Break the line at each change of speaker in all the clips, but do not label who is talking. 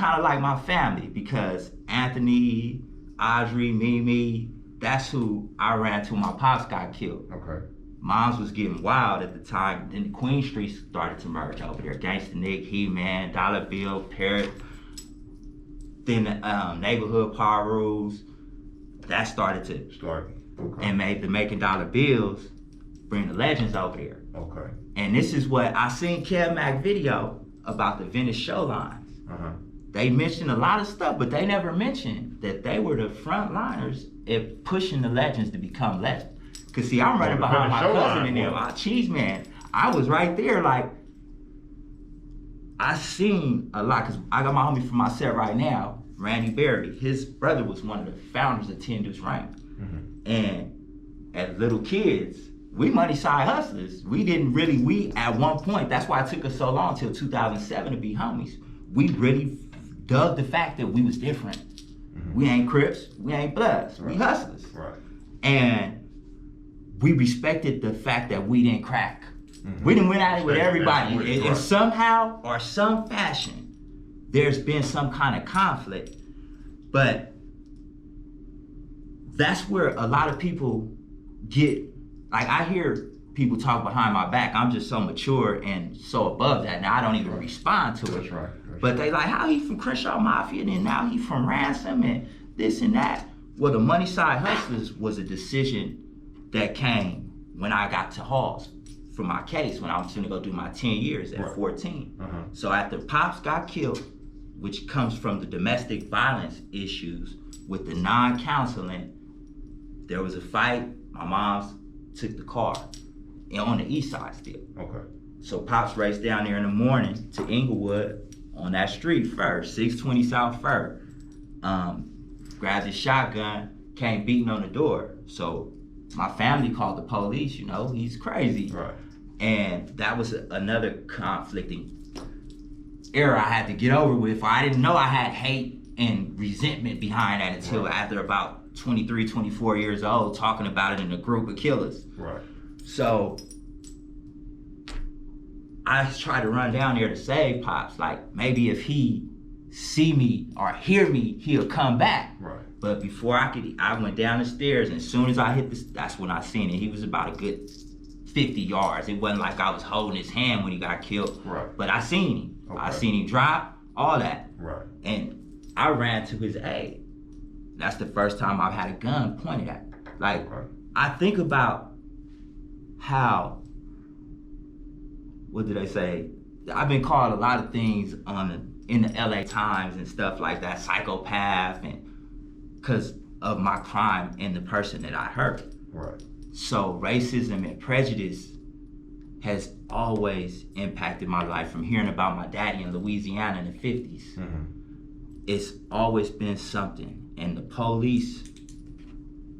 kind of like my family because Anthony, Audrey, Mimi, that's who I ran to when my pops got killed.
Okay.
Moms was getting wild at the time. Then Queen Street started to merge over there. Gangsta Nick, He-Man, Dollar Bill, Parrot. Then the neighborhood power rules. That started to
Okay.
and made the Making Dollar Bills bring the legends over there.
Okay.
And this is what I seen Kev Mack video about the Venice show lines. They mentioned a lot of stuff, but they never mentioned that they were the frontliners in pushing the legends to become legends. Cause see, I'm running behind my cousin and them, Cheese Man. I was right there, like, I seen a lot, cause I got my homie from my set right now, Randy Berry. His brother was one of the founders of Ten Deuce Rank. And as little kids, we money side hustlers. We at one point, that's why it took us so long till 2007 to be homies. We really dug the fact that we was different. We ain't Crips, we ain't Bloods, we hustlers.
Right.
And we respected the fact that we didn't crack. We didn't went at it with everybody. And somehow or some fashion, there's been some kind of conflict. But that's where a lot of people get, like I hear people talk behind my back. I'm just so mature and so above that. Now I don't even respond to it. But they like, how he from Crenshaw Mafia and now he from Ransom and this and that. Well, the Money Side Hustlers was a decision that came when I got to Halls for my case, when I was gonna go do my 10 years at 14. So after Pops got killed, which comes from the domestic violence issues with the non-counseling, there was a fight, my mom's took the car and on the east side still.
Okay.
So Pops raced down there in the morning to Inglewood on that street first, 620 South Fur. Grabbed his shotgun, came beating on the door. So my family called the police, you know, he's crazy.
Right.
And that was another conflicting era I had to get over with. I didn't know I had hate and resentment behind that until after about 23, 24 years old, talking about it in a group of killers.
Right.
So I tried to run down there to save Pops. Like maybe if he see me or hear me, he'll come back.
Right.
But before I went down the stairs, and as soon as I hit that's when I seen it. He was about a good 50 yards. It wasn't like I was holding his hand when he got killed.
Right.
But I seen him.
Okay.
I seen him drop, all that.
Right.
And I ran to his aid. That's the first time I've had a gun pointed at me. Like, I think about how, what did they say? I've been called a lot of things in the LA Times and stuff like that, psychopath, and because of my crime and the person that I hurt.
Right.
So racism and prejudice has always impacted my life. From hearing about my daddy in Louisiana in the 50s. It's always been something. And the police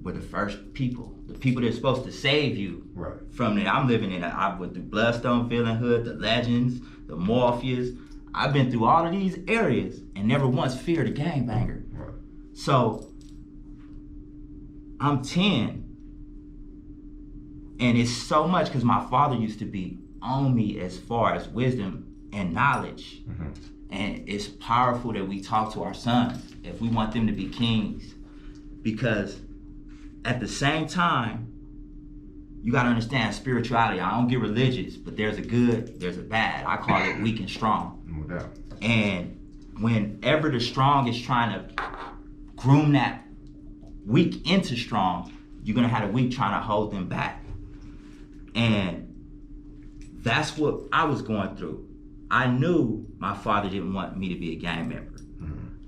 were the first people, the people that are supposed to save you from that. I'm living in, I went through Bloodstone, Feeling Hood, the Legends, the Morpheus. I've been through all of these areas and never once feared a gangbanger.
Right.
So I'm 10, and it's so much because my father used to be on me as far as wisdom and knowledge. And it's powerful that we talk to our sons if we want them to be kings. Because at the same time, you gotta understand spirituality. I don't get religious, but there's a good, there's a bad. I call it weak and strong.
No doubt.
And whenever the strong is trying to groom that weak into strong, you're gonna have the weak trying to hold them back. And that's what I was going through. I knew my father didn't want me to be a gang member.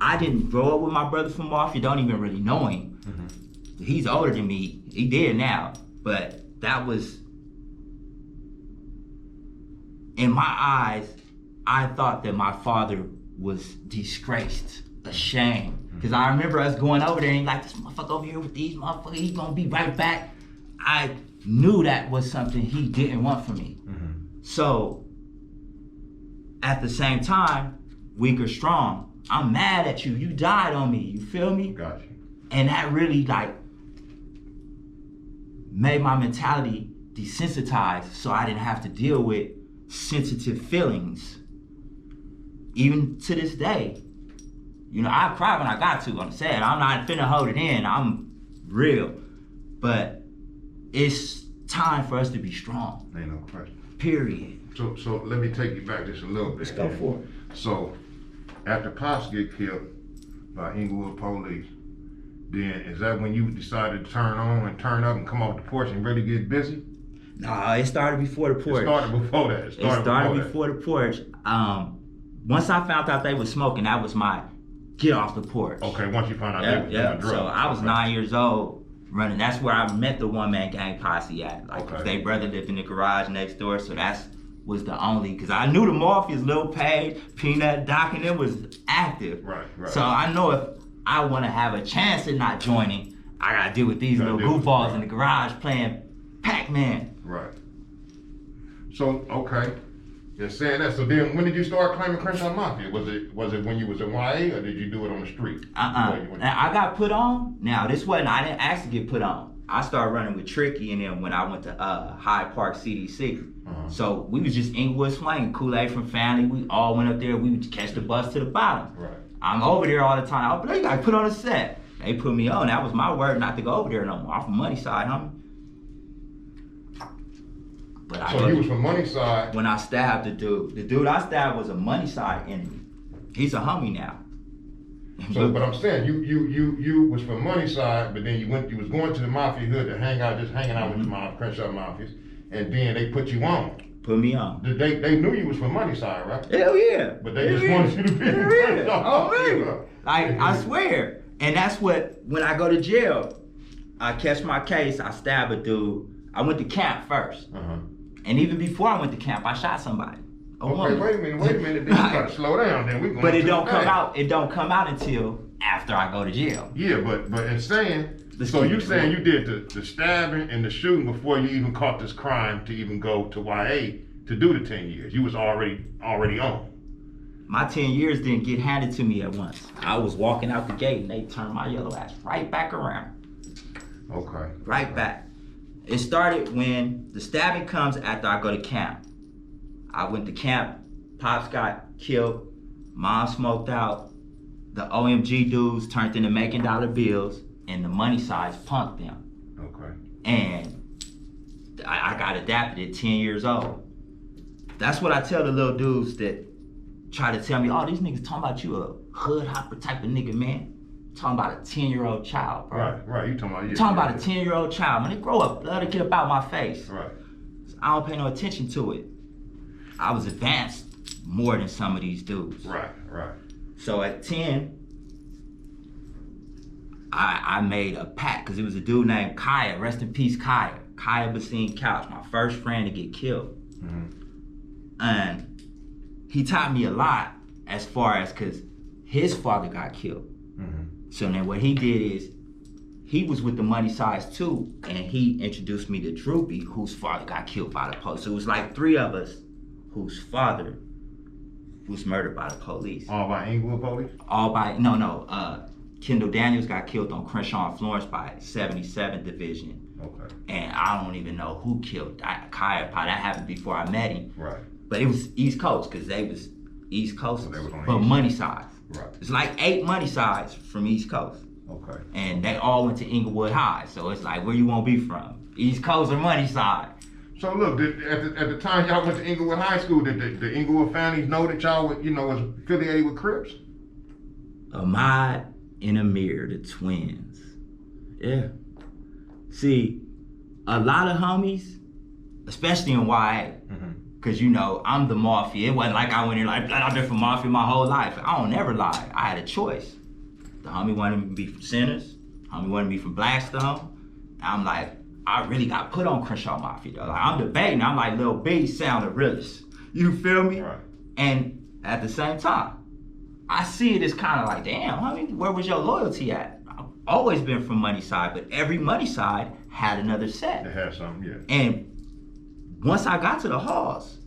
I didn't grow up with my brother from Mafia, don't even really know him. He's older than me, he did now, but that was, in my eyes, I thought that my father was disgraced, ashamed. Because I remember us going over there and like, this motherfucker over here with these motherfuckers, he's gonna be right back. I knew that was something he didn't want for me. So, at the same time, weak or strong, I'm mad at you. You died on me. You feel me?
Gotcha.
And that really like made my mentality desensitized, so I didn't have to deal with sensitive feelings. Even to this day, You know, I cry when I got to. I'm sad. I'm not finna hold it in. I'm real. But it's time for us to be strong.
Ain't no question.
Period.
So let me take you back just a little bit.
Let's go for it.
So after Pops get killed by Inglewood police, then is that when you decided to turn on and turn up and come off the porch and really get busy?
Nah, it started before the porch.
It started before that.
It started before the porch. Once I found out they was smoking, that was my get off the porch.
Okay, once you found out they was doing drugs.
So I was 9 years old running. That's where I met the one-man gang posse at. Like, they brother lived in the garage next door, so that's was the only, because I knew the Mafias, Lil Page, Peanut, Doc, and them was active.
Right.
So I know if I want to have a chance at not joining, I got to deal with these little goofballs in the garage playing Pac-Man.
Right. So, okay. You're saying that. So then when did you start claiming Crenshaw Mafia? Was it when you was in YA, or did you do it on the street?
Now, I got put on. Now, this wasn't, I didn't ask to get put on. I started running with Tricky and then when I went to Hyde Park CDC. So we was just Inglewood swinging, Kool-Aid from family. We all went up there. We would catch the bus to the bottom.
Right. I'm
over there all the time. I was like, you gotta put on a set. They put me on. That was my word not to go over there no more. I'm from Money Side, homie. But
so you was from Money Side?
When I stabbed the dude I stabbed was a Money Side enemy. He's a homie now.
So, but I'm saying you was from Money Side, but then you was going to the Mafia hood to hang out, just hanging out with the Crenshaw Mafias, and then they put you on.
Put me on.
They knew you was from Money Side, right?
Hell yeah.
But they just wanted you to be
Oh man. I swear. And that's what, when I go to jail, I catch my case, I stab a dude. I went to camp first. And even before I went to camp, I shot somebody.
Okay, wait a minute. Then you gotta slow down. Then we going.
But it don't come out. It don't come out until after I go to jail.
Yeah, but in saying, so you saying you did the stabbing and the shooting before you even caught this crime to even go to YA to do the 10 years. You was already on.
My 10 years didn't get handed to me at once. I was walking out the gate and they turned my yellow ass right back around.
Okay.
Right back. It started when the stabbing comes after I go to camp. I went to camp, Pops got killed, Mom smoked out, the OMG dudes turned into making dollar bills, and the Money Sides punked them.
Okay.
And I got adapted at 10 years old. That's what I tell the little dudes that try to tell me, oh, these niggas talking about you a hood hopper type of nigga, man. Talking about a 10-year-old child, bro.
Right, you talking about,
talking about a 10-year-old child. Man, they grow up, let it get up out my face.
Right.
I don't pay no attention to it. I was advanced more than some of these dudes.
Right.
So at 10, I made a pact, because it was a dude named Kaya, rest in peace Kaya. Kaya Basine Couch, my first friend to get killed. And he taught me a lot as far as, because his father got killed. So then what he did is, he was with the Money Sides too, and he introduced me to Droopy, whose father got killed by the police. So it was like 3 of us whose father was murdered by the police.
All by Inglewood police?
All by, no. Kendall Daniels got killed on Crenshaw and Florence by 77th Division.
Okay.
And I don't even know who killed Kaya. That happened before I met him.
Right.
But it was East Coast, because they was East Coast,
so
but Money Sides.
Right.
It's like 8 Money Sides from East Coast.
Okay.
And they all went to Inglewood High. So it's like, where you want to be from? East Coast or Money Side?
So look, at the time y'all went to Inglewood High School, did the Inglewood families know that y'all was affiliated with Crips?
Ahmad and Amir, the twins. Yeah. See, a lot of homies, especially in YA, because I'm the Mafia. It wasn't like I went in like, I've been from Mafia my whole life. I don't never lie. I had a choice. The homie wanted me to be from Sinners. Homie wanted me from Blackstone. I'm like, I really got put on Crenshaw Mafia though. Like, I'm debating. I'm like, Lil B sound the realest. You feel me?
Right.
And at the same time, I see it as kind of like, damn, homie, where was your loyalty at? I've always been from Money Side, but every Money Side had another set.
They had something, yeah.
And once I got to the halls,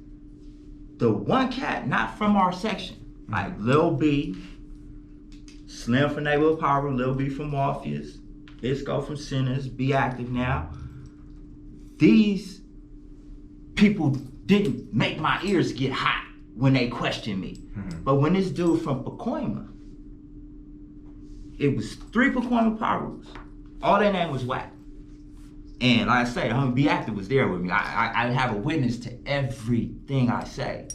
the one cat not from our section, like Lil B, Slim from Neighborhood Power, Lil B from Mafias, Bisco from Sinners, Be Active Now. These people didn't make my ears get hot when they questioned me. But when this dude from Pacoima it was 3 performing power rules. All their name was Whack. And like I say, the homie Be Active was there with me. I have a witness to everything I say.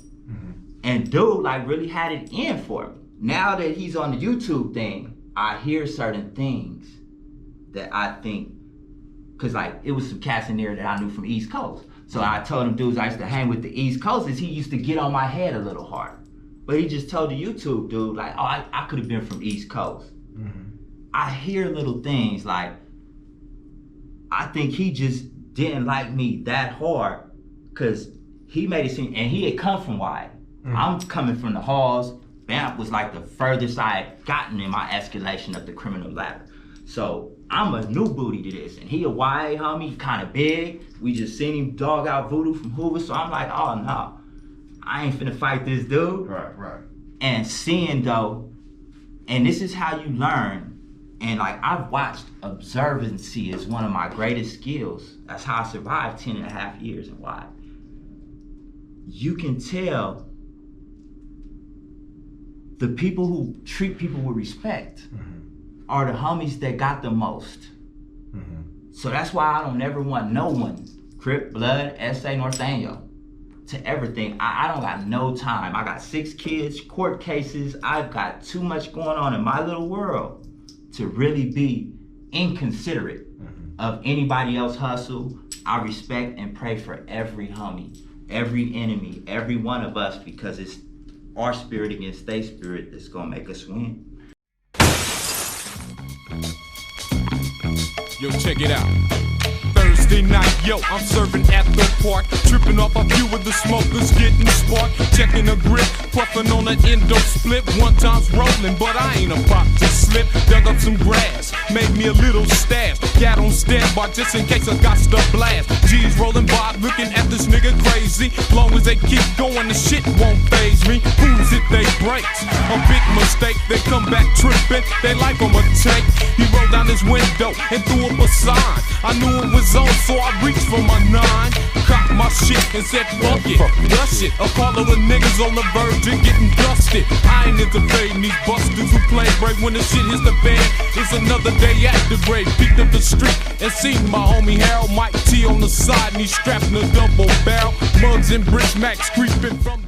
And dude like really had it in for me. Now that he's on the YouTube thing, I hear certain things that I think, cause like it was some cats in there that I knew from East Coast. So I told him dudes I used to hang with the East Coasters, he used to get on my head a little hard. But he just told the YouTube dude like, oh, I could have been from East Coast. I hear little things like, I think he just didn't like me that hard cause he made it seem, and he had come from YA. I'm coming from the halls. Vamp was like the furthest I had gotten in my escalation of the criminal ladder. So I'm a new booty to this, and he a YA homie, kind of big. We just seen him dog out Voodoo from Hoover, so I'm like, oh no, I ain't finna fight this dude.
Right.
And seeing though, and this is how you learn, and like I've watched observancy as one of my greatest skills. That's how I survived 10.5 years in YA. You can tell the people who treat people with respect are the homies that got the most. So that's why I don't ever want no one, Crip, Blood, S.A., Northano, to ever think, I don't got no time. I got 6 kids, court cases, I've got too much going on in my little world to really be inconsiderate of anybody else's hustle. I respect and pray for every homie, every enemy, every one of us, because it's our spirit against their spirit that's gonna make us win.
Yo, check it out. Thursday night, yo, I'm serving at the park. Tripping off a few of the smokers, getting sparked. Checking a grip, puffing on an endo split. One time's rolling, but I ain't about to slip. Dug up some grass, made me a little stash. Got on standby just in case I got stuff blast. G's rolling by, looking at this nigga crazy. Long as they keep going, the shit won't faze me. Who's it they breaks? A big mistake, they come back tripping. They like on a take. He rolled down his window and threw up a sign. I knew it was on, so I reached for my 9. Cocked my shit and said, fuck it, rush it. A call of the niggas on the verge of getting dusted. I ain't entertaining these busters who play brave. When the shit hits the fan, it's another day at the grave. Peeked up the street and seen my homie Harold, Mike T on the side, and he's strapping a double barrel. Mugs and bricks, Max creeping from